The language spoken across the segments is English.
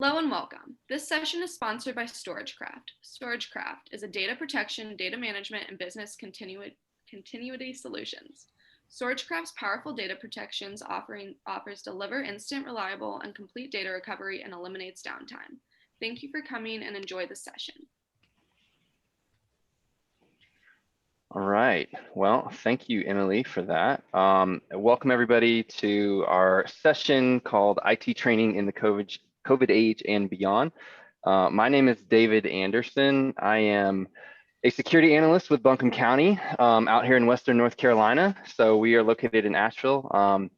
Hello and welcome. This session is sponsored by StorageCraft. StorageCraft is a data protection, data management, and business continuity solutions. StorageCraft's powerful data protections offers deliver instant, reliable, and complete data recovery and eliminates downtime. Thank you for coming and enjoy the session. All right. Well, thank you, Emily, for that. Welcome everybody to our session called IT Training in the COVID Age and Beyond. My name is David Anderson. I am a security analyst with Buncombe County out here in Western North Carolina. So we are located in Asheville.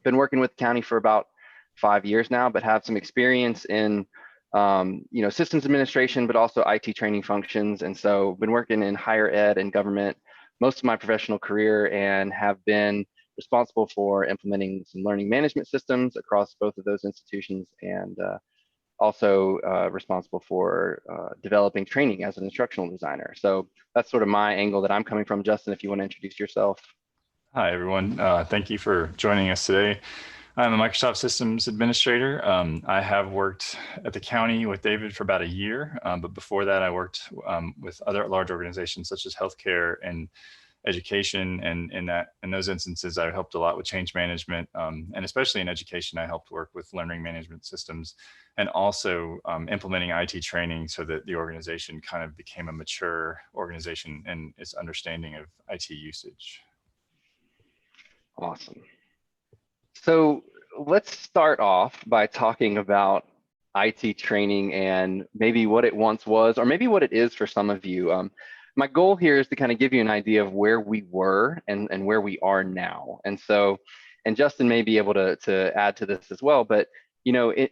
Been working with the county for about 5 years now, but have some experience in systems administration, but also IT training functions. And so been working in higher ed and government most of my professional career and have been responsible for implementing some learning management systems across both of those institutions and also responsible for developing training as an instructional designer. So that's sort of my angle that I'm coming from. Justin, if you want to introduce yourself. Hi, everyone. Thank you for joining us today. I'm a Microsoft Systems Administrator. I have worked at the county with David for about a year, but before that I worked with other large organizations such as healthcare and education, and in those instances I helped a lot with change management, and especially in education I helped work with learning management systems and also implementing IT training so that the organization kind of became a mature organization in its understanding of IT usage. Awesome. So let's start off by talking about IT training and maybe what it once was, or maybe what it is for some of you. My goal here is to kind of give you an idea of where we were and where we are now. And so, and Justin may be able to add to this as well, but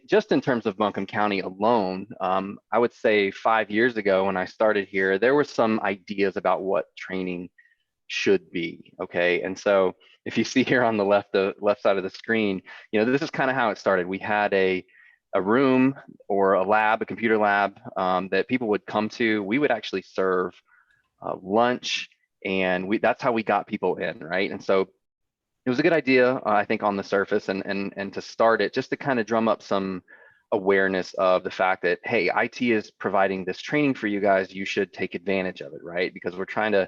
just in terms of Buncombe County alone, I would say 5 years ago when I started here, there were some ideas about what training should be, okay? And so if you see here on the left side of the screen, this is kind of how it started. We had a room or a lab, a computer lab that people would come to. We would actually serve lunch, and that's how we got people in, right? And so it was a good idea, I think, on the surface, and to start it, just to kind of drum up some awareness of the fact that, hey, IT is providing this training for you guys. You should take advantage of it, right? Because we're trying to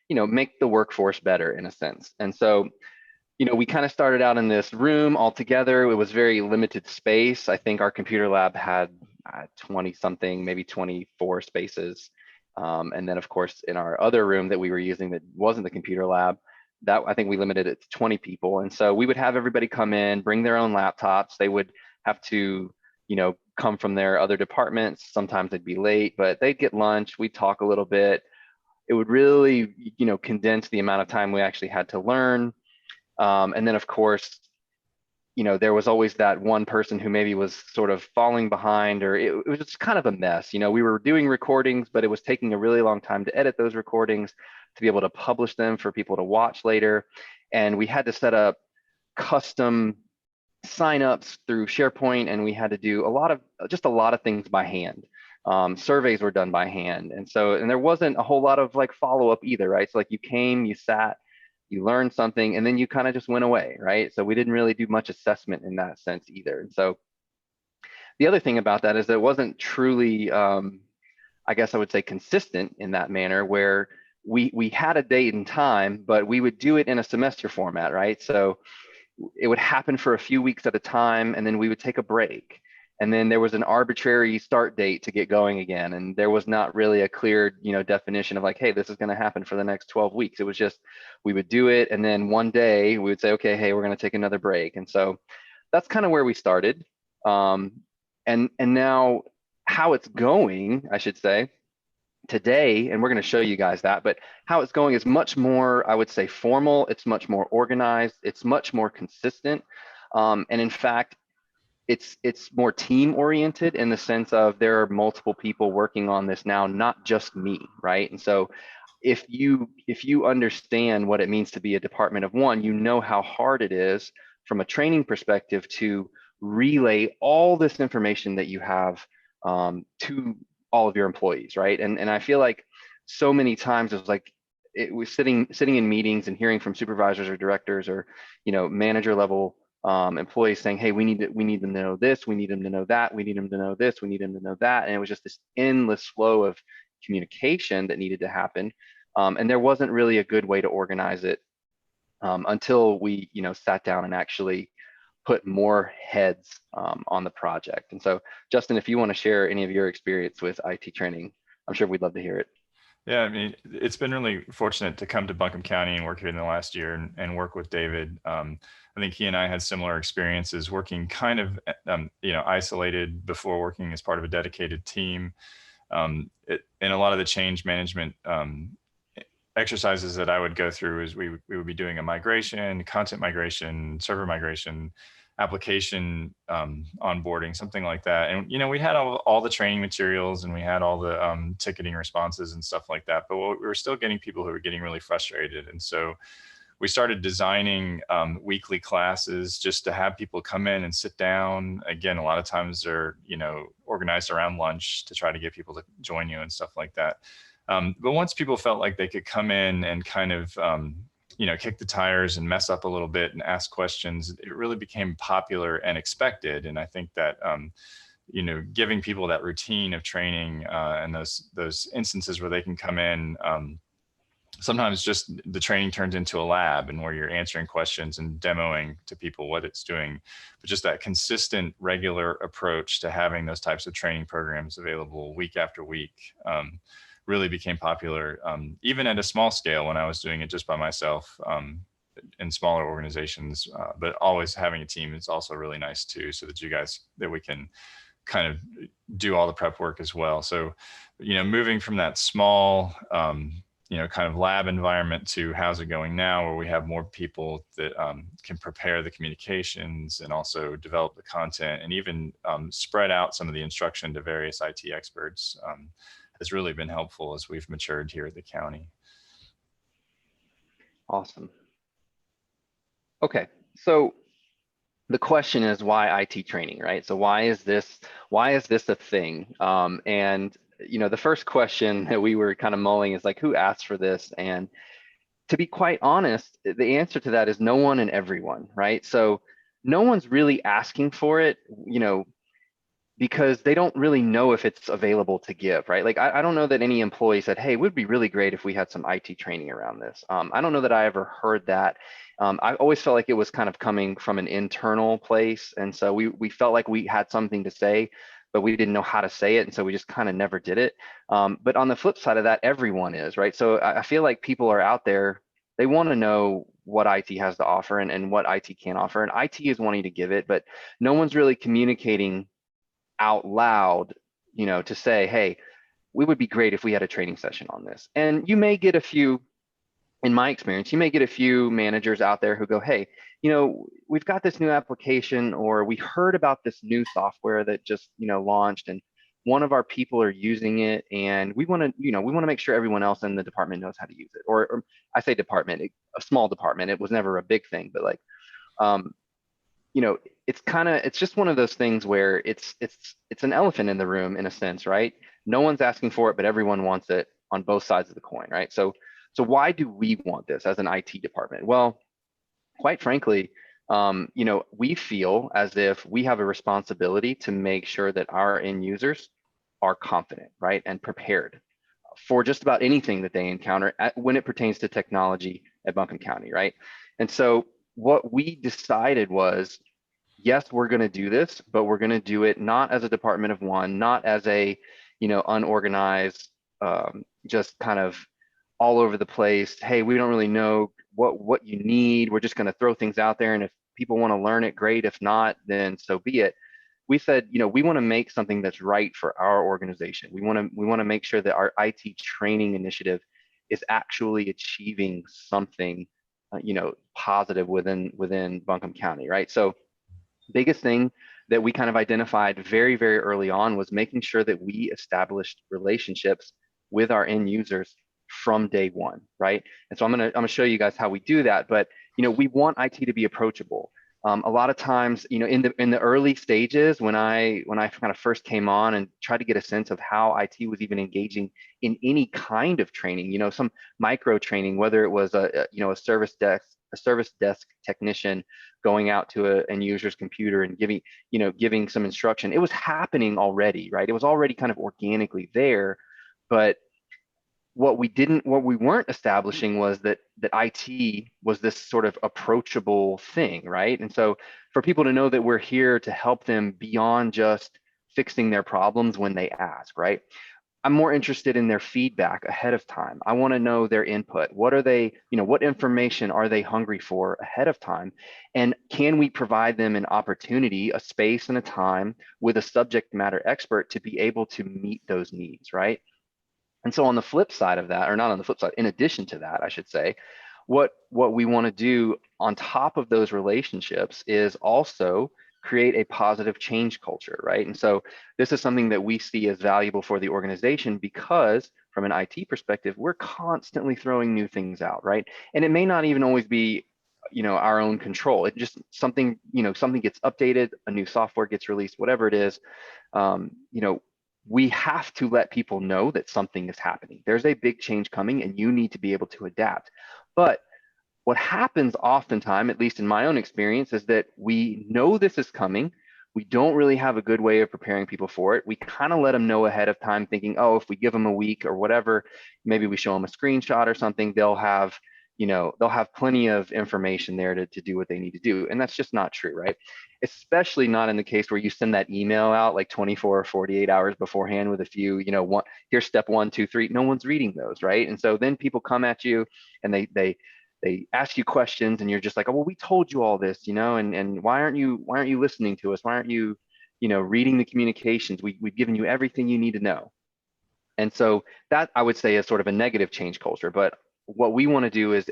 make the workforce better in a sense. And so, we kind of started out in this room all together. It was very limited space. I think our computer lab had 20 something, maybe 24 spaces. And then of course, in our other room that we were using that wasn't the computer lab, that I think we limited it to 20 people. And so we would have everybody come in, bring their own laptops. They would have to, come from their other departments. Sometimes they'd be late, but they'd get lunch. We'd talk a little bit. It would really, condense the amount of time we actually had to learn. And then of course, there was always that one person who maybe was sort of falling behind, or it was just kind of a mess. We were doing recordings, but it was taking a really long time to edit those recordings to be able to publish them for people to watch later. And we had to set up custom signups through SharePoint, and we had to do a lot of things by hand. Surveys were done by hand. And there wasn't a whole lot of like follow-up either, right? So like you came, you sat, you learned something, and then you kind of just went away, right? So we didn't really do much assessment in that sense either. And so the other thing about that is that it wasn't truly, I guess I would say, consistent in that manner, where we had a date and time, but we would do it in a semester format, right? So it would happen for a few weeks at a time, and then we would take a break. And then there was an arbitrary start date to get going again. And there was not really a clear, definition of like, hey, this is going to happen for the next 12 weeks. It was just, we would do it. And then one day we would say, okay, hey, we're going to take another break. And so that's kind of where we started. And now how it's going, I should say, today, and we're going to show you guys that, but how it's going is much more, I would say, formal. It's much more organized. It's much more consistent. And in fact, it's more team oriented in the sense of there are multiple people working on this now, not just me, right? And so if you understand what it means to be a department of one, how hard it is from a training perspective to relay all this information that you have to all of your employees, right? And I feel like so many times it was sitting in meetings and hearing from supervisors or directors or manager level employees saying, hey, we need them to know this, we need them to know that, we need them to know this, we need them to know that. And it was just this endless flow of communication that needed to happen. And there wasn't really a good way to organize it until we, sat down and actually put more heads on the project. And so, Justin, if you want to share any of your experience with IT training, I'm sure we'd love to hear it. Yeah, I mean, it's been really fortunate to come to Buncombe County and work here in the last year and work with David. I think he and I had similar experiences working kind of, isolated before working as part of a dedicated team. And a lot of the change management exercises that I would go through is we would be doing a migration, content migration, server migration, application onboarding, something like that. And, we had all the training materials and we had all the ticketing responses and stuff like that, but we were still getting people who were getting really frustrated. And so we started designing weekly classes just to have people come in and sit down. Again, a lot of times they're, organized around lunch to try to get people to join you and stuff like that. But once people felt like they could come in and kind of, kick the tires and mess up a little bit and ask questions, it really became popular and expected. And I think that, giving people that routine of training and those instances where they can come in, sometimes just the training turns into a lab and where you're answering questions and demoing to people what it's doing, but just that consistent, regular approach to having those types of training programs available week after week really became popular, even at a small scale when I was doing it just by myself in smaller organizations, but always having a team is also really nice too, so that we can kind of do all the prep work as well. So, moving from that small, kind of lab environment to how's it going now, where we have more people that can prepare the communications and also develop the content and even spread out some of the instruction to various IT experts has really been helpful as we've matured here at the county. Awesome. Okay, so the question is why IT training, right? So why is this a thing? And the first question that we were kind of mulling is like, who asked for this? And to be quite honest, the answer to that is no one and everyone, right? So no one's really asking for it, because they don't really know if it's available to give, right? Like, I don't know that any employee said, hey, it would be really great if we had some IT training around this. I don't know that I ever heard that. I always felt like it was kind of coming from an internal place. And so we felt like we had something to say, but we didn't know how to say it. And so we just kind of never did it. But on the flip side of that, everyone is, right? So I feel like people are out there, they want to know what IT has to offer and what IT can offer. And IT is wanting to give it, but no one's really communicating out loud, to say, hey, we would be great if we had a training session on this. And you may get a few, in my experience, you may get a few managers out there who go, hey, we've got this new application, or we heard about this new software that just, launched, and one of our people are using it, and we want to make sure everyone else in the department knows how to use it. Or I say department, a small department. It was never a big thing, but like, it's just one of those things where it's an elephant in the room in a sense, right? No one's asking for it, but everyone wants it on both sides of the coin, right? So why do we want this as an IT department? Well, quite frankly, we feel as if we have a responsibility to make sure that our end users are confident, right, and prepared for just about anything that they encounter when it pertains to technology at Buncombe County, right? And so what we decided was, yes, we're going to do this, but we're going to do it not as a department of one, not as a, unorganized, just kind of all over the place. Hey, we don't really know what you need. We're just going to throw things out there. And if people want to learn it, great. If not, then so be it. We said, we want to make something that's right for our organization. We want to make sure that our IT training initiative is actually achieving something positive within Buncombe County, right? So biggest thing that we kind of identified very, very early on was making sure that we established relationships with our end users from day one, right? And so I'm gonna show you guys how we do that. But we want IT to be approachable. A lot of times, in the early stages, when I kind of first came on and tried to get a sense of how IT was even engaging in any kind of training, some micro training, whether it was a service desk a service desk technician going out to an end user's computer and giving some instruction. It was happening already, right? It was already kind of organically there, but what we weren't establishing was that IT was this sort of approachable thing, right? And so for people to know that we're here to help them beyond just fixing their problems when they ask, right? I'm more interested in their feedback ahead of time. I want to know their input. What are they, what information are they hungry for ahead of time? And can we provide them an opportunity, a space and a time with a subject matter expert to be able to meet those needs, right? And so on the flip side of that, or not on the flip side, in addition to that, I should say, what we want to do on top of those relationships is also create a positive change culture, right? And so this is something that we see as valuable for the organization because from an IT perspective, we're constantly throwing new things out, right? And it may not even always be, our own control. It just something gets updated, a new software gets released, whatever it is, we have to let people know that something is happening. There's a big change coming and you need to be able to adapt. But what happens oftentimes, at least in my own experience, is that we know this is coming. We don't really have a good way of preparing people for it. We kind of let them know ahead of time thinking, oh, if we give them a week or whatever, maybe we show them a screenshot or something, they'll have plenty of information there to do what they need to do. And that's just not true, right? Especially not in the case where you send that email out like 24 or 48 hours beforehand with a few, here's step 1, 2, 3. No one's reading those, right? And so then people come at you and they ask you questions and you're just like, oh, well, we told you all this, and why aren't you listening to us? Why aren't you, reading the communications? We've given you everything you need to know. And so that I would say is sort of a negative change culture. But what we want to do is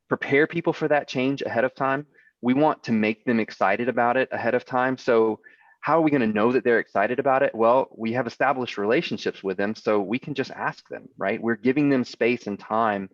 prepare people for that change ahead of time. We want to make them excited about it ahead of time. So how are we going to know that they're excited about it? Well, we have established relationships with them, so we can just ask them, right? We're giving them space and time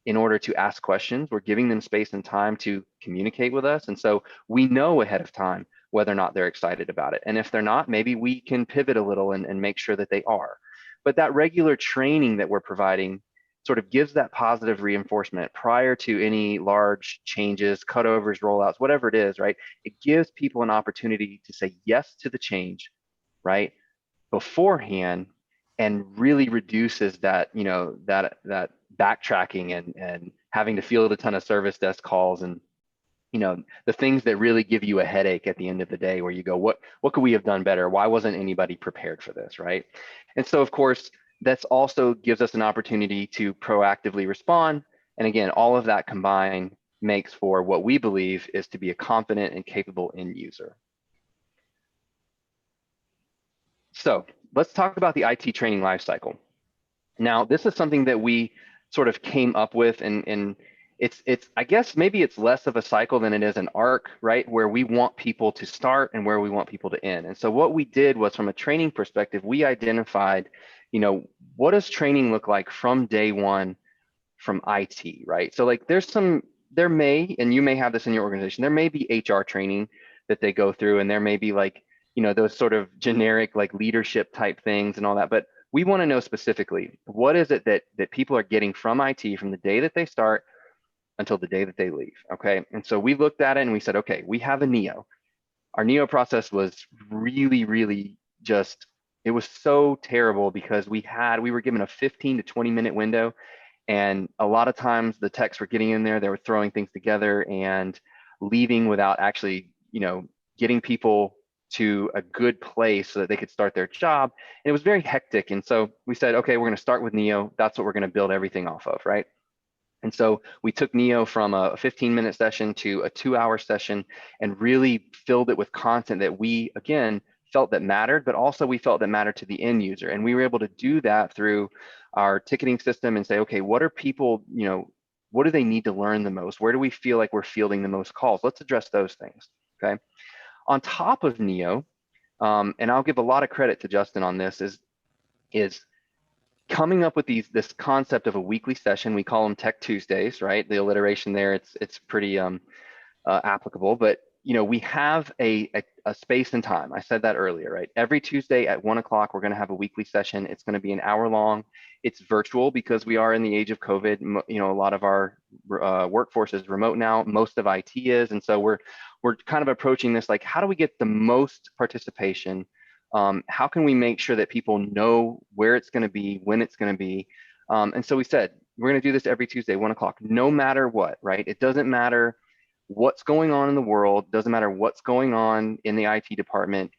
in order to ask questions. We're giving them space and time to communicate with us. And so we know ahead of time whether or not they're excited about it. And if they're not, maybe we can pivot a little and make sure that they are. But that regular training that we're providing sort of gives that positive reinforcement prior to any large changes, cutovers, rollouts, whatever it is, right? It gives people an opportunity to say yes to the change, right, beforehand, and really reduces that, that backtracking and having to field a ton of service desk calls and, the things that really give you a headache at the end of the day where you go, what could we have done better? Why wasn't anybody prepared for this, right? And so, of course, that's also gives us an opportunity to proactively respond. And again, all of that combined makes for what we believe is to be a confident and capable end user. So let's talk about the IT training lifecycle. Now, this is something that we sort of came up with, and it's I guess maybe it's less of a cycle than it is an arc, right? Where we want people to start and where we want people to end. And so what we did was, from a training perspective, we identified, what does training look like from day one from IT, right? So like there may, and you may have this in your organization, there may be HR training that they go through, and there may be like, those sort of generic like leadership type things and all that. But we want to know specifically, what is it that people are getting from IT from the day that they start until the day that they leave, okay? And so we looked at it and we said, okay, we have a NEO. Our NEO process was really, really just, it was so terrible because we were given a 15 to 20 minute window, and a lot of times the techs were getting in there, they were throwing things together and leaving without actually, getting people to a good place so that they could start their job. And it was very hectic. And so we said, okay, we're going to start with NEO. That's what we're going to build everything off of, right? And so we took NEO from a 15-minute session to a 2-hour session and really filled it with content that we, again, felt that mattered, but also we felt that mattered to the end user. And we were able to do that through our ticketing system and say, okay, what are people, what do they need to learn the most? Where do we feel like we're fielding the most calls? Let's address those things, okay? On top of NEO, and I'll give a lot of credit to Justin on this, is coming up with this concept of a weekly session. We call them Tech Tuesdays, right? The alliteration there, it's pretty applicable, but we have a space and time. I said that earlier, right? Every Tuesday at 1 o'clock, we're going to have a weekly session. It's going to be an hour long. It's virtual because we are in the age of COVID. A lot of our workforce is remote now. Most of IT is, and so we're kind of approaching this like, how do we get the most participation? How can we make sure that people know where it's going to be, when it's going to be? And so we said we're going to do this every Tuesday, 1 o'clock, no matter what, right? It doesn't matter what's going on in the world, doesn't matter what's going on in the IT department.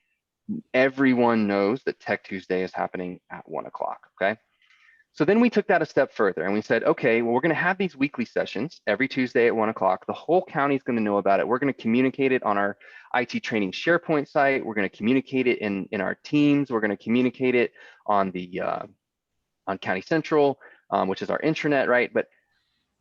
Everyone knows that Tech Tuesday is happening at 1 o'clock, okay? So then we took that a step further and we said, okay, well, we're going to have these weekly sessions every Tuesday at 1 o'clock. The whole county is going to know about it. We're going to communicate it on our IT training SharePoint site. We're going to communicate it in our teams. We're going to communicate it on the on County Central, which is our intranet, right? But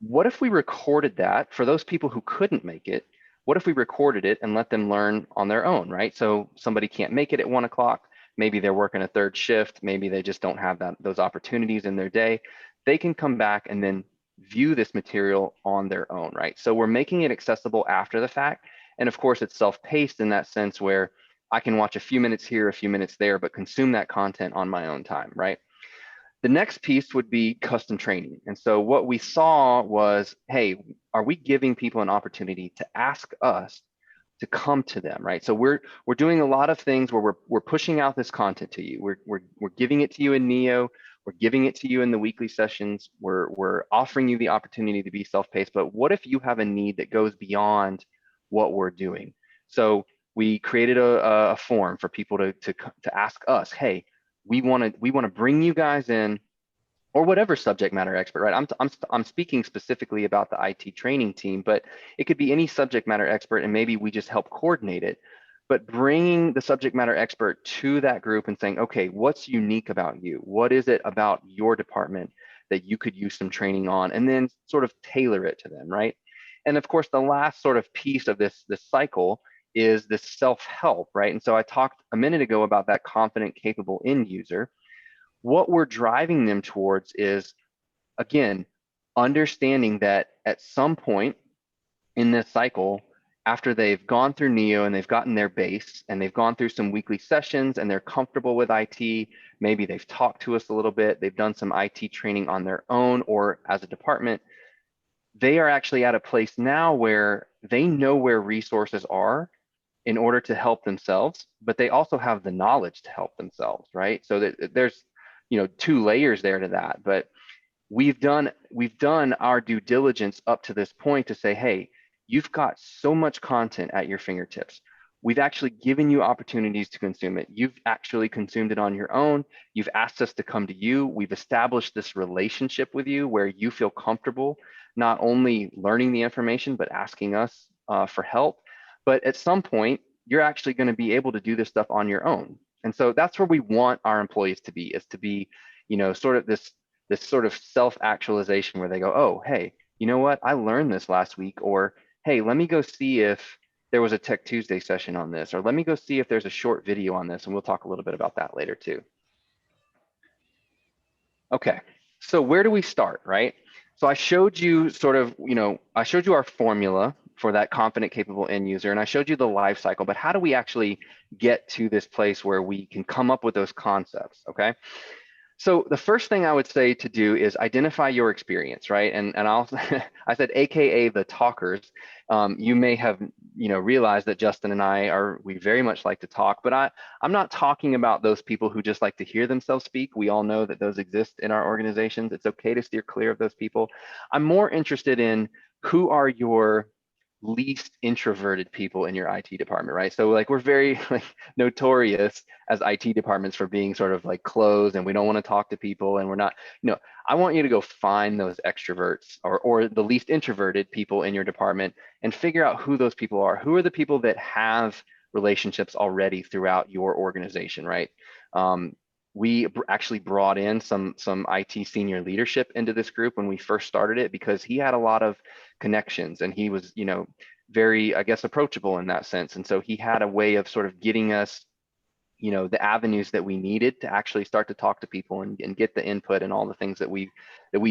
what if we recorded that for those people who couldn't make it? What if we recorded it and let them learn on their own, right? So somebody can't make it at 1 o'clock. Maybe they're working a third shift. Maybe they just don't have those opportunities in their day. They can come back and then view this material on their own, right? So we're making it accessible after the fact. And of course, it's self-paced in that sense where I can watch a few minutes here, a few minutes there, but consume that content on my own time, right? The next piece would be custom training. And so what we saw was, hey, are we giving people an opportunity to ask us to come to them, right? So we're doing a lot of things where we're pushing out this content to you. We're giving it to you in Neo. We're giving it to you in the weekly sessions. We're offering you the opportunity to be self-paced. But what if you have a need that goes beyond what we're doing? So we created a form for people to ask us, hey, we want to bring you guys in, or whatever subject matter expert, right? I'm speaking specifically about the IT training team, but it could be any subject matter expert, and maybe we just help coordinate it. But bringing the subject matter expert to that group and saying, okay, what's unique about you? What is it about your department that you could use some training on, and then sort of tailor it to them, right? And of course, the last sort of piece of this cycle is this self-help, right? And so I talked a minute ago about that confident, capable end user. What we're driving them towards is, again, understanding that at some point in this cycle, after they've gone through Neo and they've gotten their base and they've gone through some weekly sessions and they're comfortable with IT, maybe they've talked to us a little bit, they've done some IT training on their own or as a department, they are actually at a place now where they know where resources are in order to help themselves, but they also have the knowledge to help themselves, right? So that there's, two layers there to that, but we've done our due diligence up to this point to say, hey, you've got so much content at your fingertips. We've actually given you opportunities to consume it. You've actually consumed it on your own. You've asked us to come to you. We've established this relationship with you where you feel comfortable not only learning the information, but asking us for help. But at some point, you're actually going to be able to do this stuff on your own. And so that's where we want our employees to be, is to be, sort of this sort of self-actualization where they go, oh, hey, you know what? I learned this last week, or hey, let me go see if there was a Tech Tuesday session on this, or let me go see if there's a short video on this, and we'll talk a little bit about that later too. Okay, so where do we start, right? So I showed you sort of, I showed you our formula for that confident, capable end user, and I showed you the life cycle, but how do we actually get to this place where we can come up with those concepts, okay? So the first thing I would say to do is identify your experience, right? And I'll, I said, AKA the talkers. You may have, realized that Justin and we very much like to talk, but I'm not talking about those people who just like to hear themselves speak. We all know that those exist in our organizations. It's okay to steer clear of those people. I'm more interested in who are your least introverted people in your IT department, right? So like we're very notorious as IT departments for being sort of like closed and we don't want to talk to people and we're not, I want you to go find those extroverts or the least introverted people in your department and figure out who those people are. Who are the people that have relationships already throughout your organization, right? We actually brought in some IT senior leadership into this group when we first started it because he had a lot of connections and he was, very, I guess, approachable in that sense. And so he had a way of sort of getting us, the avenues that we needed to actually start to talk to people and get the input and all the things that we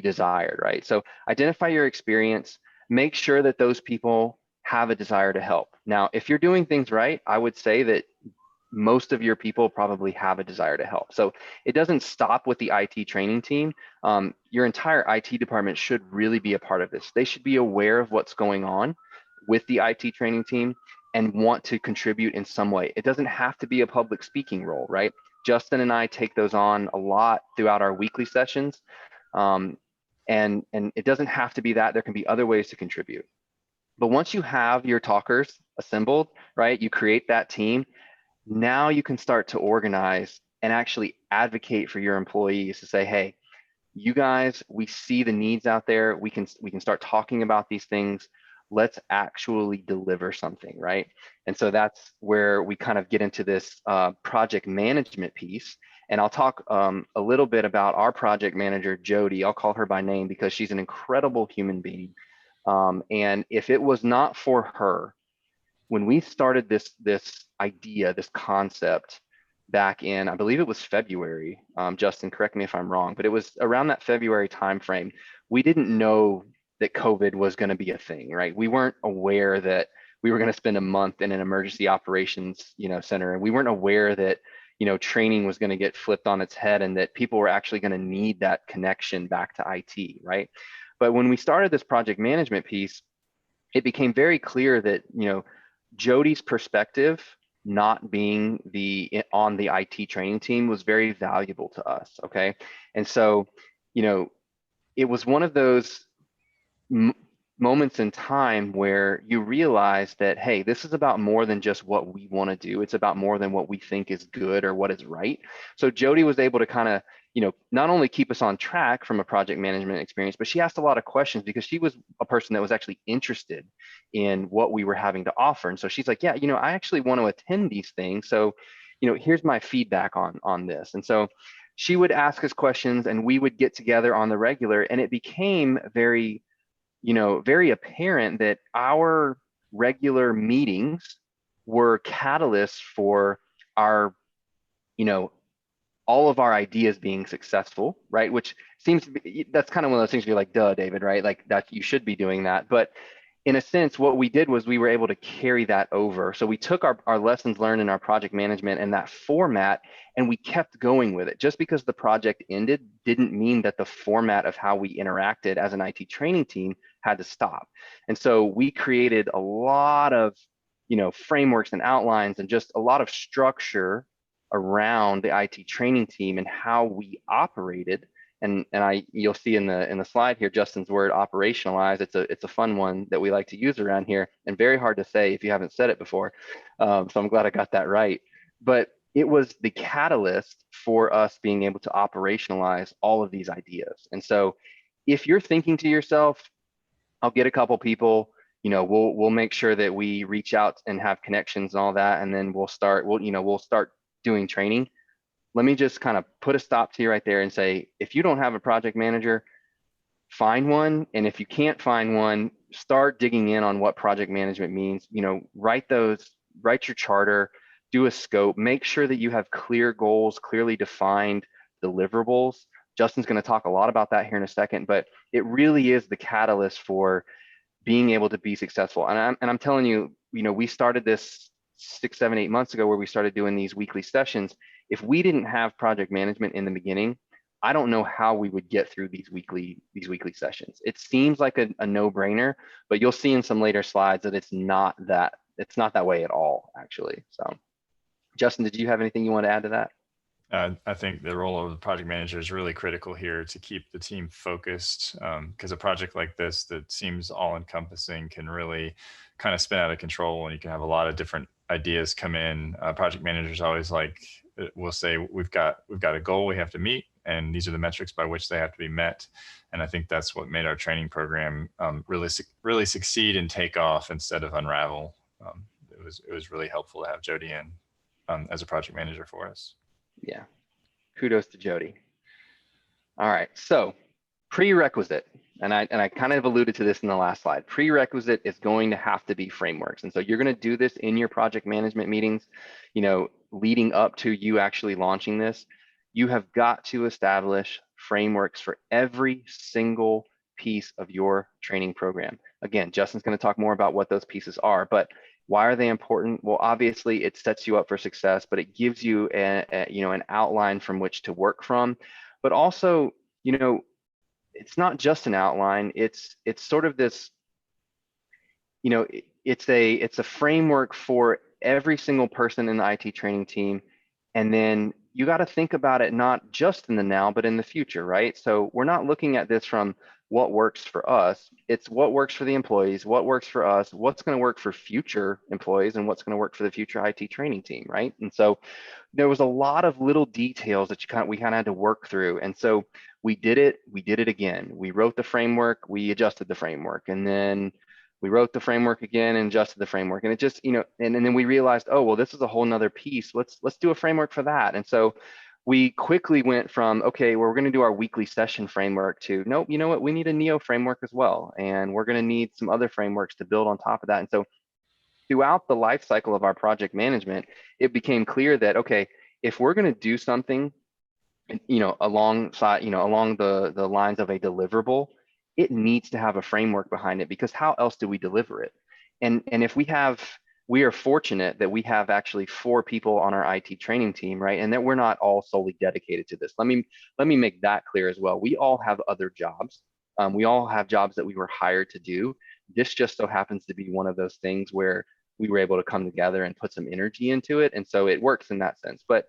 desired, right? So identify your experience, make sure that those people have a desire to help. Now, if you're doing things right, I would say that most of your people probably have a desire to help. So it doesn't stop with the IT training team. Your entire IT department should really be a part of this. They should be aware of what's going on with the IT training team and want to contribute in some way. It doesn't have to be a public speaking role, right? Justin and I take those on a lot throughout our weekly sessions. And it doesn't have to be that. There can be other ways to contribute. But once you have your talkers assembled, right, you create that team, now you can start to organize and actually advocate for your employees to say, hey, you guys, we see the needs out there. We can start talking about these things. Let's actually deliver something, right? And so that's where we kind of get into this project management piece. And I'll talk a little bit about our project manager, Jody. I'll call her by name because she's an incredible human being. And if it was not for her, when we started this idea, this concept back in, I believe it was February, Justin, correct me if I'm wrong, but it was around that February timeframe. We didn't know that COVID was going to be a thing, right? We weren't aware that we were going to spend a month in an emergency operations, center, and we weren't aware that, training was going to get flipped on its head and that people were actually going to need that connection back to IT, right? But when we started this project management piece, it became very clear that, Jody's perspective, not being on the IT training team, was very valuable to us. Okay. And so, it was one of those moments in time where you realize that, hey, this is about more than just what we want to do. It's about more than what we think is good or what is right. So Jody was able to kind of, not only keep us on track from a project management experience, but she asked a lot of questions because she was a person that was actually interested in what we were having to offer. And so she's like, yeah, I actually want to attend these things. So, here's my feedback on this. And so she would ask us questions and we would get together on the regular, and it became very apparent that our regular meetings were catalysts for our, all of our ideas being successful, right? Which seems to be, that's kind of one of those things you're like, duh, David, right? Like that you should be doing that. But in a sense, what we did was we were able to carry that over. So we took our lessons learned in our project management and that format, and we kept going with it. Just because the project ended didn't mean that the format of how we interacted as an IT training team had to stop. And so we created a lot of, frameworks and outlines and just a lot of structure around the IT training team and how we operated. And you'll see in the slide here, Justin's word operationalize. It's a fun one that we like to use around here and very hard to say if you haven't said it before. So I'm glad I got that right. But it was the catalyst for us being able to operationalize all of these ideas. And so if you're thinking to yourself, I'll get a couple people, we'll make sure that we reach out and have connections and all that, and then we'll start doing training. Let me just kind of put a stop to you right there and say, if you don't have a project manager, find one. And if you can't find one, start digging in on what project management means. Write your charter, do a scope, make sure that you have clear goals, clearly defined deliverables. Justin's going to talk a lot about that here in a second, but it really is the catalyst for being able to be successful. And I'm telling you, we started this 6, 7, 8 months ago where we started doing these weekly sessions. If we didn't have project management in the beginning, I don't know how we would get through these weekly sessions. It seems like a no-brainer, but you'll see in some later slides that it's not that way at all, actually. So Justin, did you have anything you want to add to that? I think the role of the project manager is really critical here to keep the team focused, because a project like this that seems all-encompassing can really kind of spin out of control, and you can have a lot of different ideas come in. Project managers always will say, we've got a goal we have to meet, and these are the metrics by which they have to be met. And I think that's what made our training program really succeed and take off instead of unravel. It was really helpful to have Jody in as a project manager for us. Yeah, kudos to Jody. All right, so prerequisite, and I kind of alluded to this in the last slide. Prerequisite is going to have to be frameworks, and so you're going to do this in your project management meetings, leading up to you actually launching this. You have got to establish frameworks for every single piece of your training program. Again, Justin's going to talk more about what those pieces are, but why are they important? Well, obviously it sets you up for success, but it gives you an outline from which to work from. But also, it's not just an outline. It's sort of this, it's a framework for every single person in the IT training team. And then you got to think about it not just in the now, but in the future, right? So we're not looking at this from what works for us. It's what works for the employees, what works for us, what's going to work for future employees, and what's going to work for the future IT training team, right? And so there was a lot of little details that we kind of had to work through. And so we did it again. We wrote the framework, we adjusted the framework, and then we wrote the framework again and adjusted the framework. And it just, and then we realized, oh, well, this is a whole nother piece. Let's do a framework for that. And so we quickly went from, okay, well, we're going to do our weekly session framework to, nope, you know what, we need a Neo framework as well. And we're going to need some other frameworks to build on top of that. And so throughout the life cycle of our project management, it became clear that, okay, if we're going to do something, along the lines of a deliverable, it needs to have a framework behind it, because how else do we deliver it? And if we are fortunate that we have actually 4 people on our IT training team, right? And that we're not all solely dedicated to this. Let me make that clear as well. We all have other jobs. We all have jobs that we were hired to do. This just so happens to be one of those things where we were able to come together and put some energy into it. And so it works in that sense. But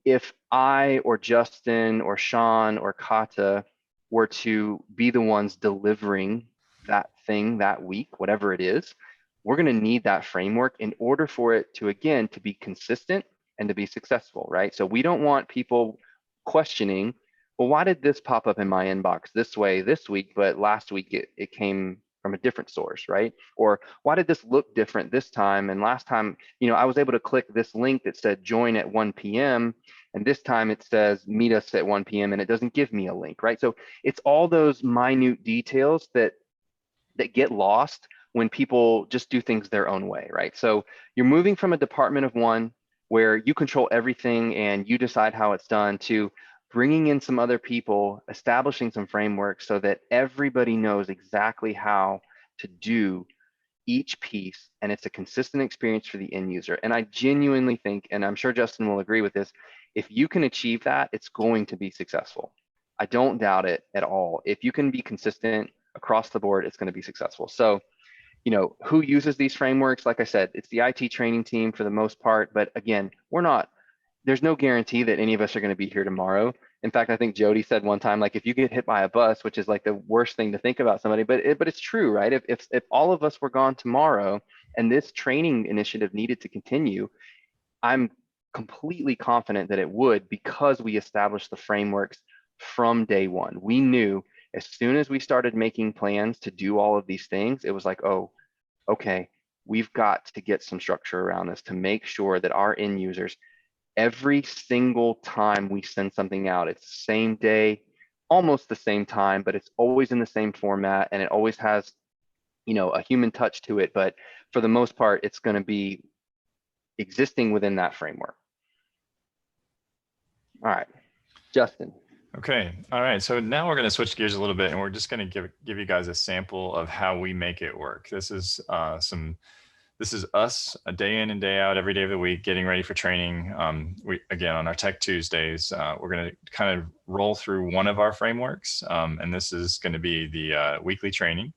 if I or Justin or Sean or Kata were to be the ones delivering that thing that week, whatever it is, we're going to need that framework in order for it to, again, to be consistent and to be successful, right? So we don't want people questioning, well, why did this pop up in my inbox this way this week, but last week it came from a different source, right? Or why did this look different this time? And last time, I was able to click this link that said join at 1 p.m. And this time it says meet us at 1 p.m. and it doesn't give me a link, right? So it's all those minute details that get lost when people just do things their own way, right? So you're moving from a department of one where you control everything and you decide how it's done, to bringing in some other people, establishing some frameworks so that everybody knows exactly how to do each piece, and it's a consistent experience for the end user. And I genuinely think, and I'm sure Justin will agree with this, if you can achieve that, it's going to be successful. I don't doubt it at all. If you can be consistent across the board, it's going to be successful. So, who uses these frameworks? Like I said, it's the IT training team for the most part, but again, there's no guarantee that any of us are going to be here tomorrow. In fact, I think Jody said one time, like, if you get hit by a bus, which is like the worst thing to think about somebody, but it's true, right? If all of us were gone tomorrow and this training initiative needed to continue, I'm completely confident that it would, because we established the frameworks from day one. We knew as soon as we started making plans to do all of these things, it was like, oh, okay, we've got to get some structure around this to make sure that our end users, every single time we send something out, it's the same day, almost the same time, but it's always in the same format, and it always has, a human touch to it. But for the most part, it's going to be existing within that framework. All right, Justin. Okay. All right. So now we're going to switch gears a little bit, and we're just going to give you guys a sample of how we make it work. This is us a day in and day out, every day of the week, getting ready for training. Again, on our Tech Tuesdays, we're going to kind of roll through one of our frameworks, and this is going to be the weekly training.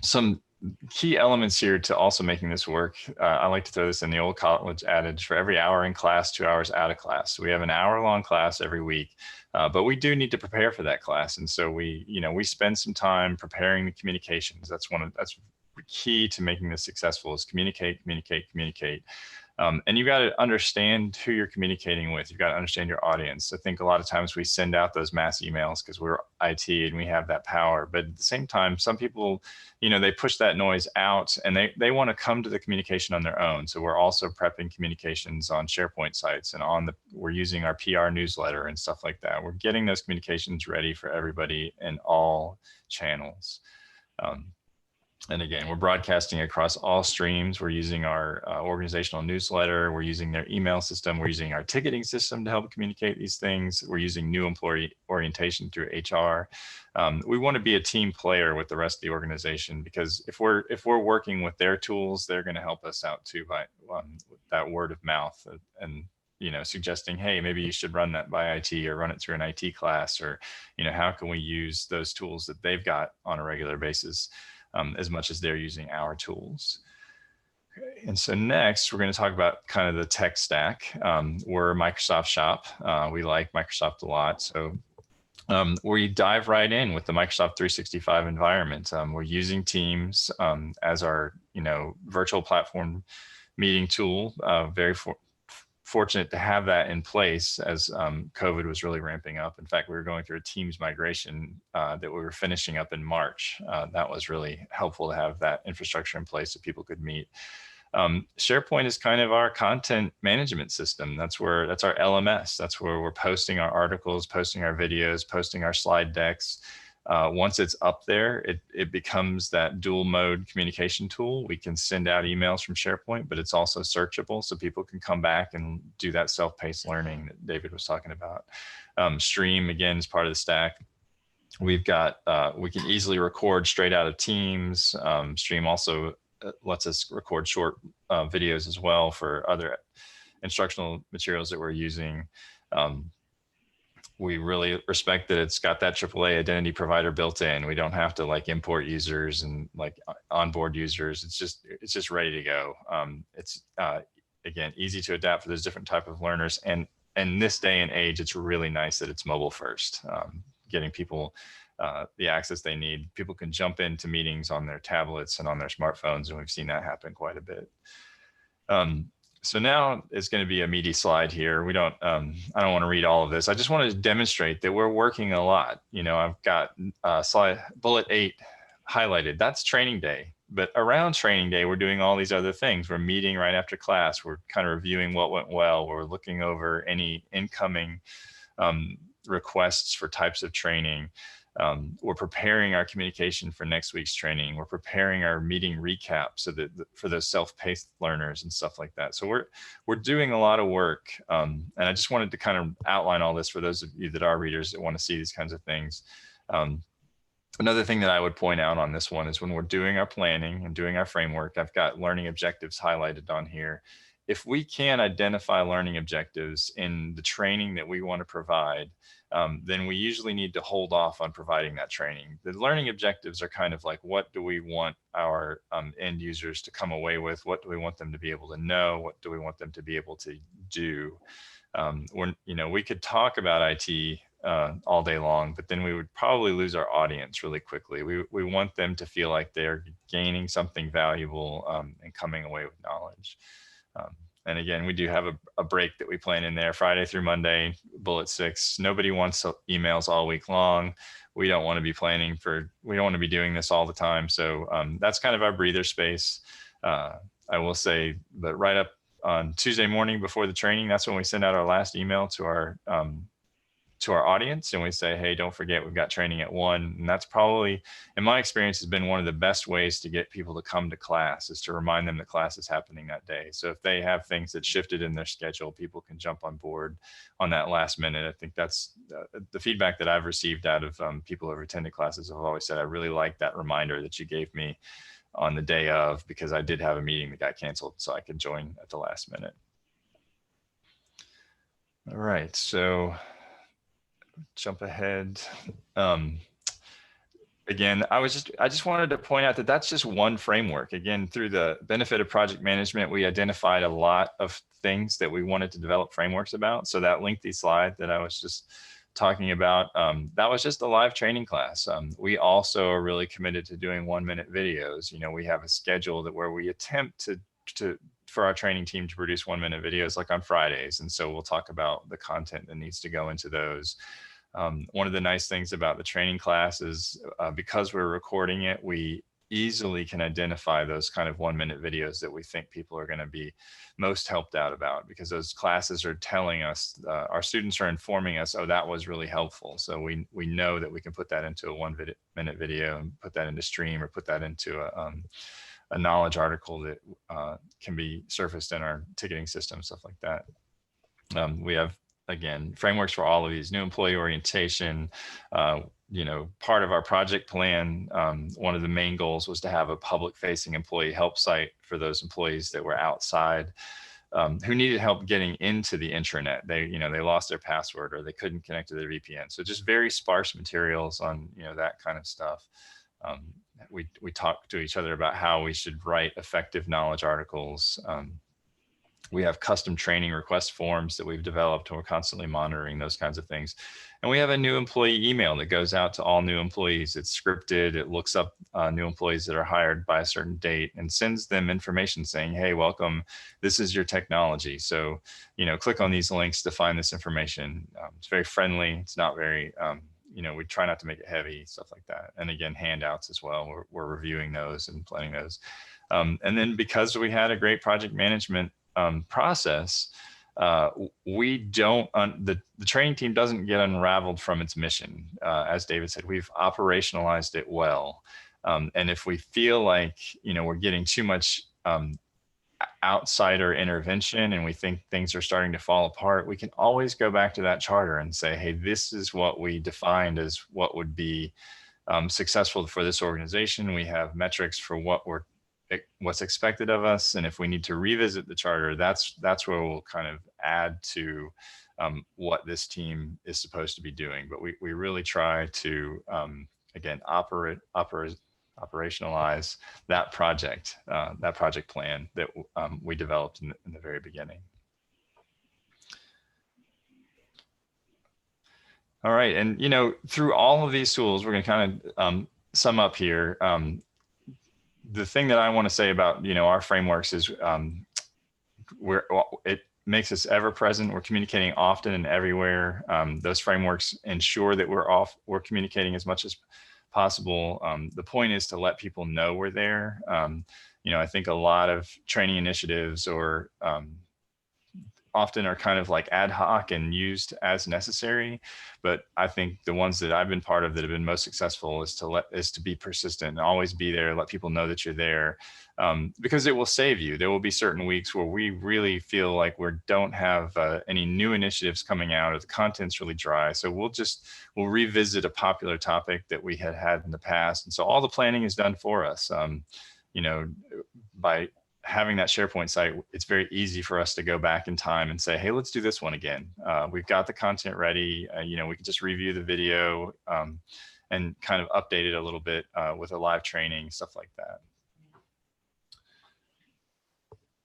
Some key elements here to also making this work. I like to throw this in the old college adage: for every hour in class, 2 hours out of class. So we have an hour-long class every week, but we do need to prepare for that class, and so we spend some time preparing the communications. That's key to making this successful, is communicate. And you've got to understand who you're communicating with. You've got to understand your audience. I think a lot of times we send out those mass emails because we're IT and we have that power. But at the same time, some people, they push that noise out and they want to come to the communication on their own. So we're also prepping communications on SharePoint sites, and we're using our PR newsletter and stuff like that. We're getting those communications ready for everybody in all channels. And again, we're broadcasting across all streams. We're using our organizational newsletter. We're using their email system. We're using our ticketing system to help communicate these things. We're using new employee orientation through HR. We want to be a team player with the rest of the organization, because if we're working with their tools, they're going to help us out too by that word of mouth and suggesting, hey, maybe you should run that by IT or run it through an IT class, or how can we use those tools that they've got on a regular basis. As much as they're using our tools. Okay. And so next, we're going to talk about kind of the tech stack. We're a Microsoft shop. We like Microsoft a lot. So we dive right in with the Microsoft 365 environment. We're using Teams as our virtual platform meeting tool. Very fortunate to have that in place as COVID was really ramping up. In fact, we were going through a Teams migration that we were finishing up in March. That was really helpful to have that infrastructure in place so people could meet. SharePoint is kind of our content management system. That's our LMS. That's where we're posting our articles, posting our videos, posting our slide decks. Once it's up there, it becomes that dual mode communication tool. We can send out emails from SharePoint, but it's also searchable, so people can come back and do that self-paced learning that David was talking about. Stream, again, is part of the stack. We've got, we can easily record straight out of Teams. Stream also lets us record short videos as well for other instructional materials that we're using. We really respect that it's got that AAA identity provider built in. We don't have to import users and onboard users. It's just ready to go. It's again, easy to adapt for those different type of learners. And in this day and age, it's really nice that it's mobile first, getting people the access they need. People can jump into meetings on their tablets and on their smartphones, and we've seen that happen quite a bit. So now it's going to be a meaty slide here. I don't want to read all of this. I just want to demonstrate that we're working a lot. I've got slide bullet 8 highlighted. That's training day. But around training day, we're doing all these other things. We're meeting right after class. We're kind of reviewing what went well. We're looking over any incoming requests for types of training. We're preparing our communication for next week's training. We're preparing our meeting recap so that for those self-paced learners and stuff like that. So we're doing a lot of work. And I just wanted to kind of outline all this for those of you that are readers that want to see these kinds of things. Another thing that I would point out on this one is when we're doing our planning and doing our framework, I've got learning objectives highlighted on here. If we can identify learning objectives in the training that we want to provide, then we usually need to hold off on providing that training. The learning objectives are kind of like, what do we want our end users to come away with? What do we want them to be able to know? What do we want them to be able to do? We could talk about IT all day long, but then we would probably lose our audience really quickly. We want them to feel like they're gaining something valuable and coming away with knowledge. And again, we do have a break that we plan in there, Friday through Monday, bullet 6. Nobody wants emails all week long. We don't want to be we don't want to be doing this all the time. So that's kind of our breather space. I will say that right up on Tuesday morning before the training, that's when we send out our last email to our audience, and we say, hey, don't forget, we've got training at 1. And that's probably, in my experience, has been one of the best ways to get people to come to class, is to remind them that class is happening that day. So if they have things that shifted in their schedule, people can jump on board on that last minute. I think that's the feedback that I've received out of people who have attended classes. Have always said, I really like that reminder that you gave me on the day of, because I did have a meeting that got canceled, so I could join at the last minute. All right, so jump ahead. Again, I just wanted to point out that that's just one framework. Again, through the benefit of project management, we identified a lot of things that we wanted to develop frameworks about. So that lengthy slide that I was just talking about, that was just a live training class. We also are really committed to doing 1-minute videos. We have a schedule where we attempt for our training team to produce 1-minute videos, like on Fridays. And so we'll talk about the content that needs to go into those. One of the nice things about the training class is because we're recording it, we easily can identify those kind of 1-minute videos that we think people are going to be most helped out about, because those classes are telling us, our students are informing us, oh, that was really helpful. So we know that we can put that into a 1-minute video and put that into Stream, or put that into a knowledge article that can be surfaced in our ticketing system, stuff like that. We have, again, frameworks for all of these. New employee orientation, part of our project plan, one of the main goals was to have a public facing employee help site for those employees that were outside, who needed help getting into the intranet. They lost their password, or they couldn't connect to their VPN. So just very sparse materials on, that kind of stuff. We talked to each other about how we should write effective knowledge articles. We have custom training request forms that we've developed, and we're constantly monitoring those kinds of things. And we have a new employee email that goes out to all new employees. It's scripted. It looks up new employees that are hired by a certain date and sends them information saying, hey, welcome, this is your technology. So, click on these links to find this information. It's very friendly. It's not very, we try not to make it heavy, stuff like that. And again, handouts as well. We're reviewing those and planning those. And then because we had a great project management process, the training team doesn't get unraveled from its mission. As David said, we've operationalized it well. And if we feel like, we're getting too much outsider intervention and we think things are starting to fall apart, we can always go back to that charter and say, hey, this is what we defined as what would be successful for this organization. We have metrics for what's expected of us, and if we need to revisit the charter, that's where we'll kind of add to what this team is supposed to be doing. But we really try to again operationalize that project plan that we developed in the very beginning. All right, and through all of these tools, we're going to kind of sum up here. The thing that I want to say about our frameworks is it makes us ever present. We're communicating often and everywhere. Those frameworks ensure that we're communicating as much as possible. The point is to let people know we're there. I think a lot of training initiatives or often are kind of like ad hoc and used as necessary. But I think the ones that I've been part of that have been most successful is to be persistent and always be there, let people know that you're there, because it will save you. There will be certain weeks where we really feel like we don't have any new initiatives coming out, or the content's really dry. So we'll revisit a popular topic that we had in the past. And so all the planning is done for us. By having that SharePoint site, it's very easy for us to go back in time and say, hey, let's do this one again. We've got the content ready. We can just review the video and kind of update it a little bit with a live training, stuff like that.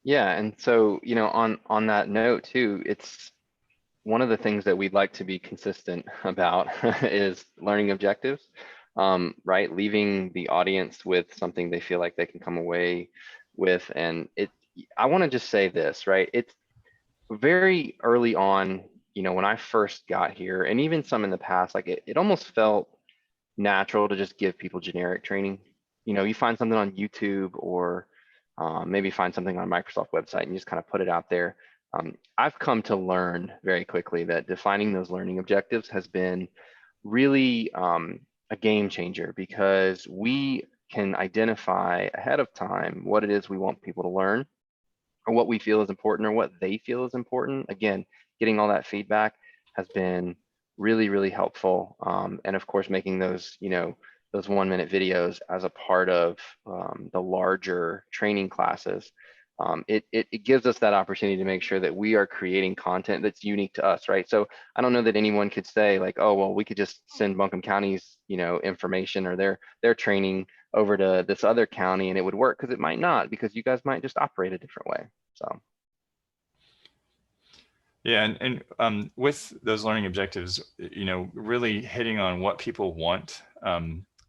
Yeah, and so, on that note too, it's one of the things that we'd like to be consistent about is learning objectives, right? Leaving the audience with something they feel like they can come away with. And I want to just say this, right? It's very early on, when I first got here, and even some in the past, like it almost felt natural to just give people generic training. You find something on YouTube, or maybe find something on a Microsoft website and you just kind of put it out there. I've come to learn very quickly that defining those learning objectives has been really a game changer, because we can identify ahead of time what it is we want people to learn, or what we feel is important, or what they feel is important. Again, getting all that feedback has been really, really helpful. And of course, making those, those 1-minute videos as a part of the larger training classes. It gives us that opportunity to make sure that we are creating content that's unique to us, right? So I don't know that anyone could say like, oh, well, we could just send Buncombe County's, information or their training over to this other county and it would work, because it might not, because you guys might just operate a different way. So. Yeah, and with those learning objectives, really hitting on what people want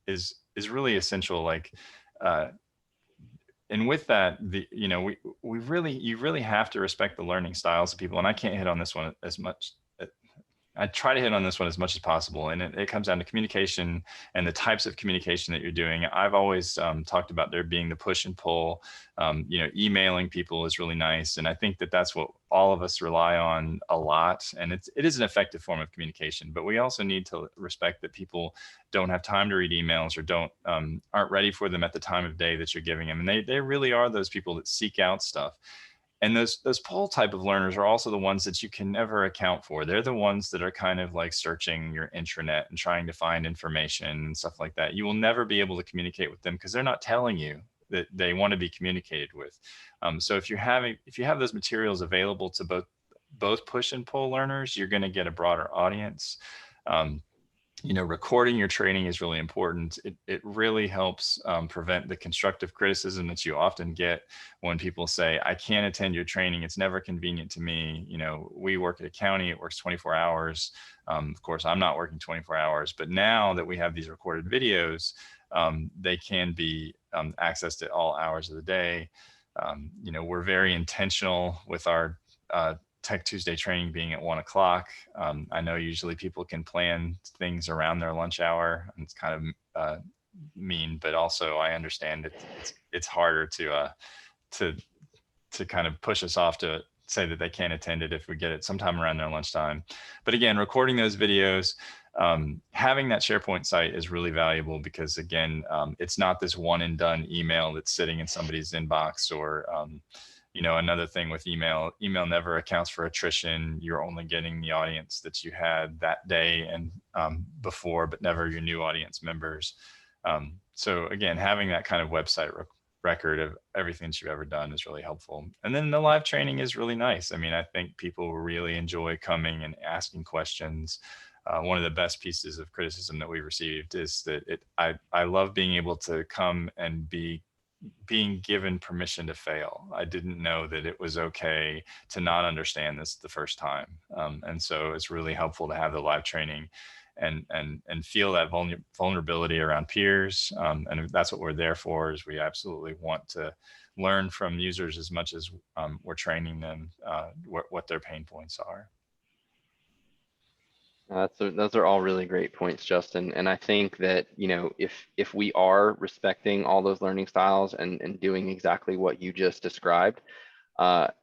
is really essential. Like, and with that, you really have to respect the learning styles of people. And I can't hit on this one as much I try to hit on this one as much as possible, and it comes down to communication and the types of communication that you're doing. I've always talked about there being the push and pull. Emailing people is really nice, and I think that that's what all of us rely on a lot, and it is an effective form of communication. But we also need to respect that people don't have time to read emails or aren't ready for them at the time of day that you're giving them, and they really are those people that seek out stuff. And those pull type of learners are also the ones that you can never account for. They're the ones that are kind of like searching your intranet and trying to find information and stuff like that. You will never be able to communicate with them because they're not telling you that they want to be communicated with. So if you have those materials available to both push and pull learners, you're going to get a broader audience. Recording your training is really important. It really helps prevent the constructive criticism that you often get when people say, I can't attend your training. It's never convenient to me. We work at a county, it works 24 hours. Of course, I'm not working 24 hours, but now that we have these recorded videos, they can be accessed at all hours of the day. We're very intentional with our Tech Tuesday training being at 1 o'clock. I know usually people can plan things around their lunch hour, and it's kind of mean, but also I understand it's harder to kind of push us off to say that they can't attend it if we get it sometime around their lunchtime. But again, recording those videos, having that SharePoint site is really valuable because again, it's not this one and done email that's sitting in somebody's inbox or another thing with email never accounts for attrition. You're only getting the audience that you had that day and before, but never your new audience members. So again, having that kind of website record of everything that you've ever done is really helpful. And then the live training is really nice. I mean, I think people really enjoy coming and asking questions. One of the best pieces of criticism that we received is that I love being able to come and being given permission to fail. I didn't know that it was okay to not understand this the first time. And so it's really helpful to have the live training and feel that vulnerability around peers. And that's what we're there for, is we absolutely want to learn from users as much as we're training them what their pain points are. Those are all really great points, Justin. And I think that, if we are respecting all those learning styles and doing exactly what you just described,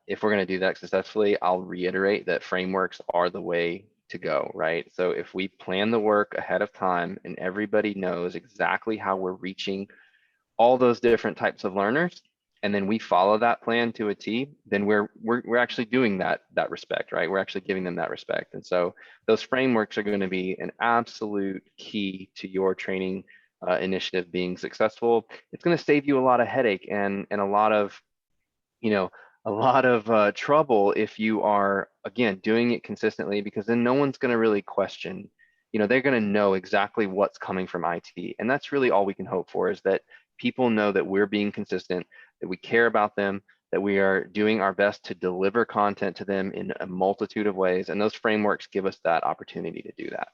if we're going to do that successfully, I'll reiterate that frameworks are the way to go, right? So if we plan the work ahead of time and everybody knows exactly how we're reaching all those different types of learners, and then we follow that plan to a T, then we're actually doing that respect, right? We're actually giving them that respect. And so those frameworks are going to be an absolute key to your training initiative being successful. It's going to save you a lot of headache and a lot of, trouble if you are, again, doing it consistently, because then no one's going to really question. They're going to know exactly what's coming from IT. And that's really all we can hope for, is that people know that we're being consistent, that we care about them, that we are doing our best to deliver content to them in a multitude of ways. And those frameworks give us that opportunity to do that.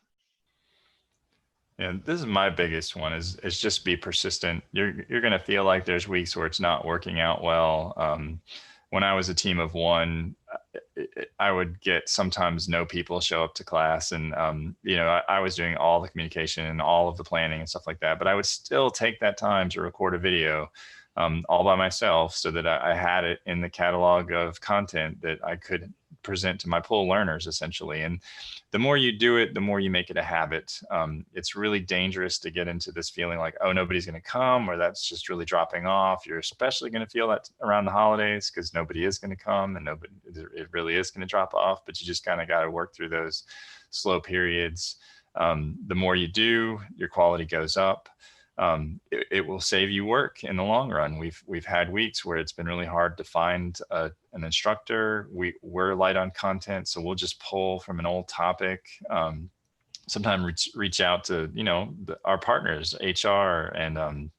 And this is my biggest one is just be persistent. You're going to feel like there's weeks where it's not working out well. When I was a team of one, I would get sometimes no people show up to class, and I was doing all the communication and all of the planning and stuff like that, but I would still take that time to record a video all by myself, so that I had it in the catalog of content that I could present to my pull learners, essentially. And the more you do it, the more you make it a habit. It's really dangerous to get into this feeling like, oh, nobody's going to come, or that's just really dropping off. You're especially going to feel that around the holidays, because nobody is going to come and it really is going to drop off. But you just kind of got to work through those slow periods. The more you do, your quality goes up. It will save you work in the long run. We've had weeks where it's been really hard to find an instructor. We're light on content, so we'll just pull from an old topic. Sometimes reach out to our partners, HR and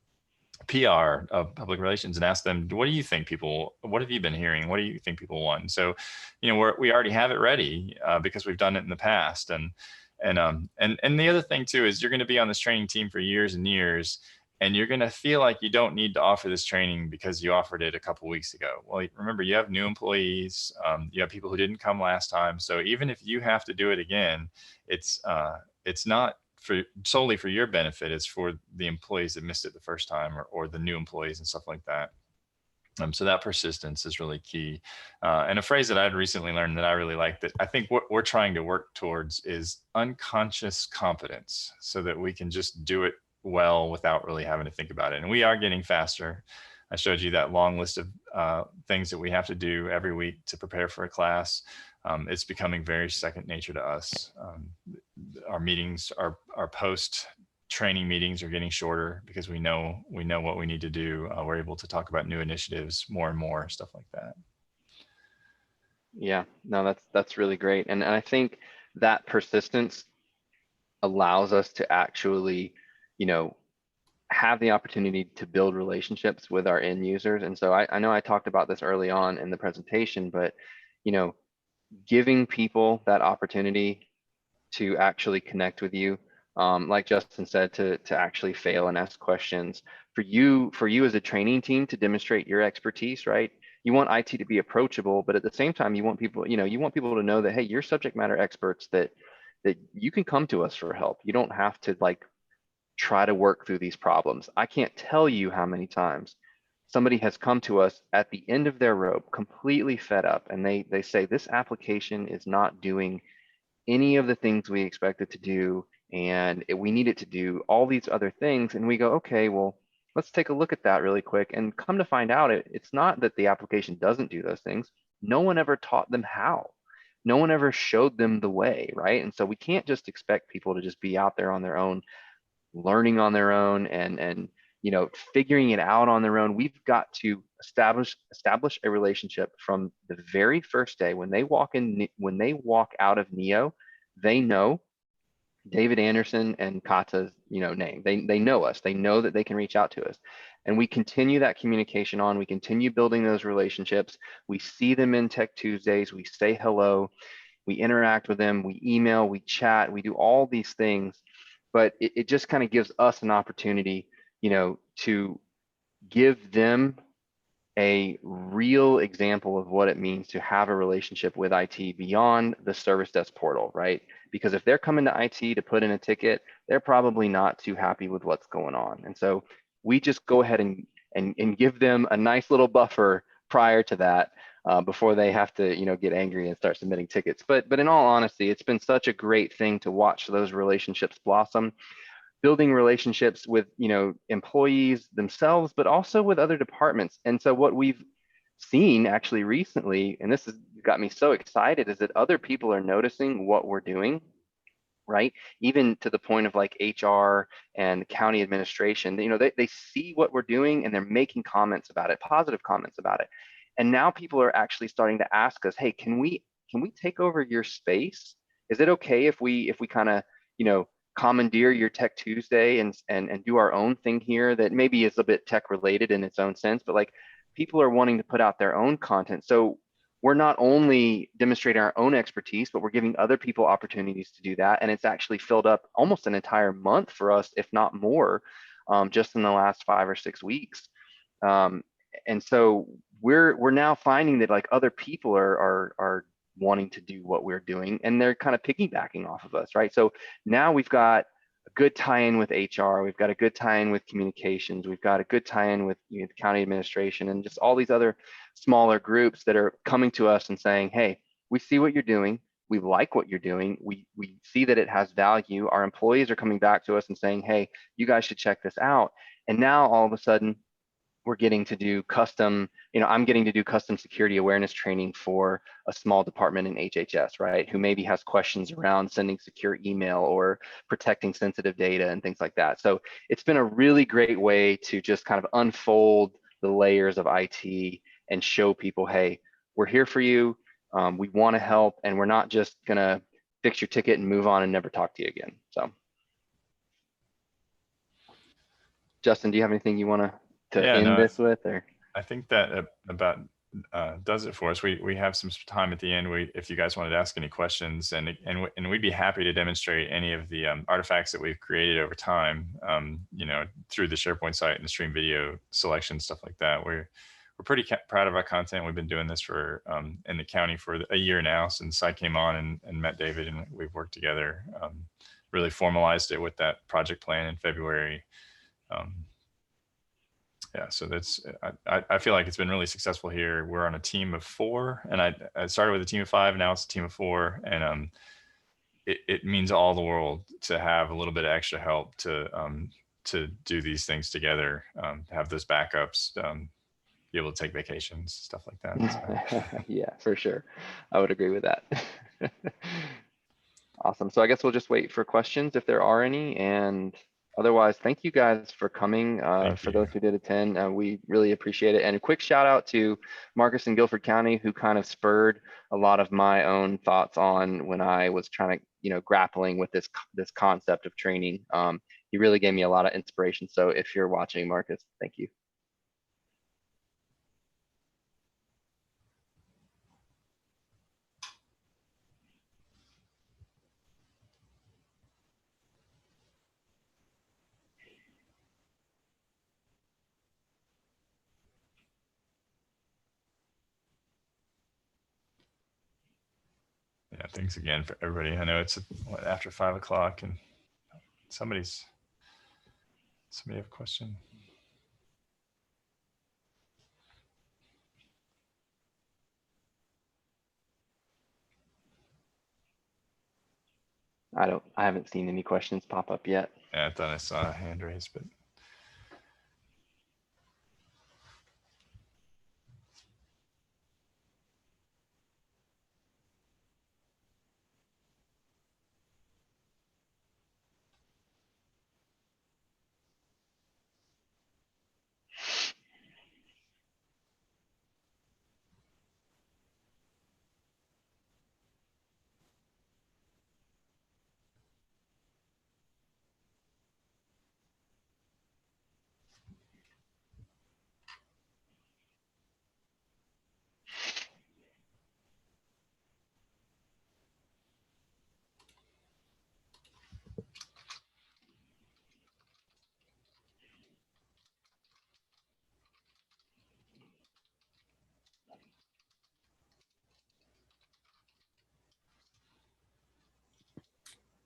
PR, public relations, and ask them, what do you think people? What have you been hearing? What do you think people want? So, we already have it ready because we've done it in the past. And the other thing too is you're going to be on this training team for years and years, And you're going to feel like you don't need to offer this training because you offered it a couple weeks ago. Well, remember, you have new employees, you have people who didn't come last time. So even if you have to do it again, it's not solely for your benefit. It's for the employees that missed it the first time, or the new employees and stuff like that. So that persistence is really key. And a phrase that I'd recently learned that I really like, that I think what we're trying to work towards, is unconscious competence, so that we can just do it well without really having to think about it. And we are getting faster. I showed you that long list of things that we have to do every week to prepare for a class. It's becoming very second nature to us. Our meetings, our post training meetings are getting shorter because we know what we need to do. We're able to talk about new initiatives more and more, stuff like that. Yeah, no, that's really great. And I think that persistence allows us to actually, have the opportunity to build relationships with our end users. And so I know I talked about this early on in the presentation, but, giving people that opportunity to actually connect with you, like Justin said, to actually fail and ask questions, for you as a training team to demonstrate your expertise, right? You want IT to be approachable, but at the same time, you want people, to know that, hey, you're subject matter experts, that you can come to us for help. You don't have to try to work through these problems. I can't tell you how many times somebody has come to us at the end of their rope, completely fed up, and they say, this application is not doing any of the things we expect it to do, and we need it to do all these other things. And we go, okay, well, let's take a look at that really quick. And come to find out, it's not that the application doesn't do those things. No one ever taught them how. No one ever showed them the way, right? And so we can't just expect people to just be out there on their own, learning on their own, and figuring it out on their own. We've got to establish a relationship from the very first day. When they walk out of NEO, they know David Anderson and Kata's name. They know us. They know that they can reach out to us, and we continue that communication on. We continue building those relationships. We see them in Tech Tuesdays. We say hello. We interact with them. We email. We chat. We do all these things. But it just kind of gives us an opportunity, to give them a real example of what it means to have a relationship with IT beyond the service desk portal, right? Because if they're coming to IT to put in a ticket, they're probably not too happy with what's going on. And so we just go ahead and give them a nice little buffer prior to that, before they have to, get angry and start submitting tickets. But in all honesty, it's been such a great thing to watch those relationships blossom, building relationships with, employees themselves, but also with other departments. And so what we've seen actually recently, and this has got me so excited, is that other people are noticing what we're doing, right? Even to the point of HR and county administration, they see what we're doing, and they're making comments about it, positive comments about it. And now people are actually starting to ask us, hey, can we take over your space? Is it okay if we kind of, commandeer your Tech Tuesday and do our own thing here that maybe is a bit tech related in its own sense, but people are wanting to put out their own content. So we're not only demonstrating our own expertise, but we're giving other people opportunities to do that. And it's actually filled up almost an entire month for us, if not more, just in the last 5 or 6 weeks. And so we're now finding that other people are wanting to do what we're doing, and they're kind of piggybacking off of us, right? So now we've got a good tie-in with HR, we've got a good tie-in with communications, we've got a good tie-in with the county administration, and just all these other smaller groups that are coming to us and saying, hey, we see what you're doing, we like what you're doing, we see that it has value. Our employees are coming back to us and saying, hey, you guys should check this out. And now all of a sudden, we're getting to do custom, I'm getting to do custom security awareness training for a small department in HHS, right? Who maybe has questions around sending secure email or protecting sensitive data and things like that. So it's been a really great way to just kind of unfold the layers of IT and show people, hey, we're here for you. We want to help, and we're not just gonna fix your ticket and move on and never talk to you again. So, Justin, do you have anything you want to end this with? Or I think that about does it for us. We have some time at the end. If you guys wanted to ask any questions, and we'd be happy to demonstrate any of the artifacts that we've created over time, through the SharePoint site and the stream video selection, stuff like that. We're pretty proud of our content. We've been doing this for in the county for a year now, since I came on and met David, and we've worked together, really formalized it with that project plan in February. Yeah, so that's, I feel like it's been really successful here. We're on a team of 4, and I started with a team of 5, now it's a team of 4, and it means all the world to have a little bit of extra help to do these things together, have those backups, be able to take vacations, stuff like that. So. Yeah, for sure. I would agree with that. Awesome. So I guess we'll just wait for questions if there are any, and otherwise, thank you guys for coming. For those who did attend, we really appreciate it. And a quick shout out to Marcus in Guilford County, who kind of spurred a lot of my own thoughts on when I was trying to, grappling with this concept of training. He really gave me a lot of inspiration. So if you're watching, Marcus, thank you. Yeah, thanks again for everybody. I know it's after 5 o'clock, and somebody have a question. I haven't seen any questions pop up yet. Yeah, I thought I saw a hand raised, but.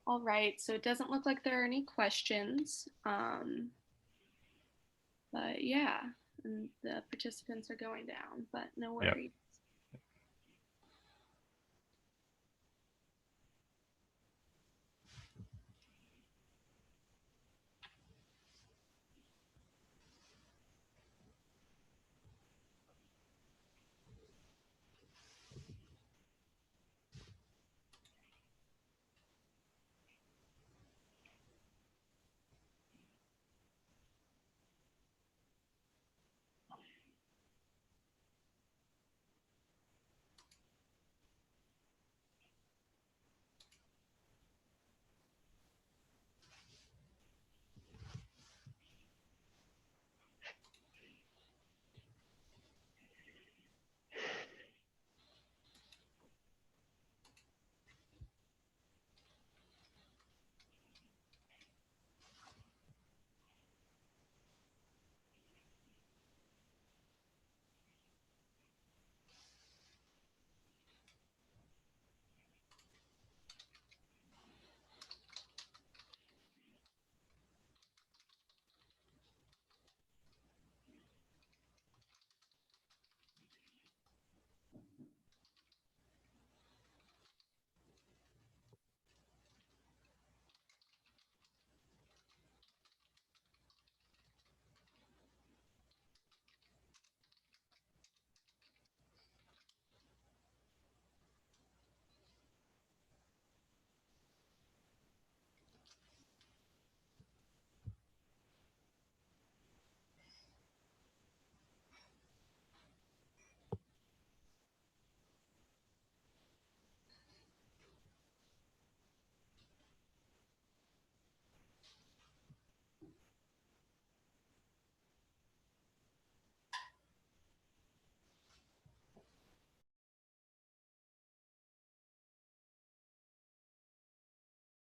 All right, so it doesn't look like there are any questions. But yeah, and the participants are going down, but no worries. Yep.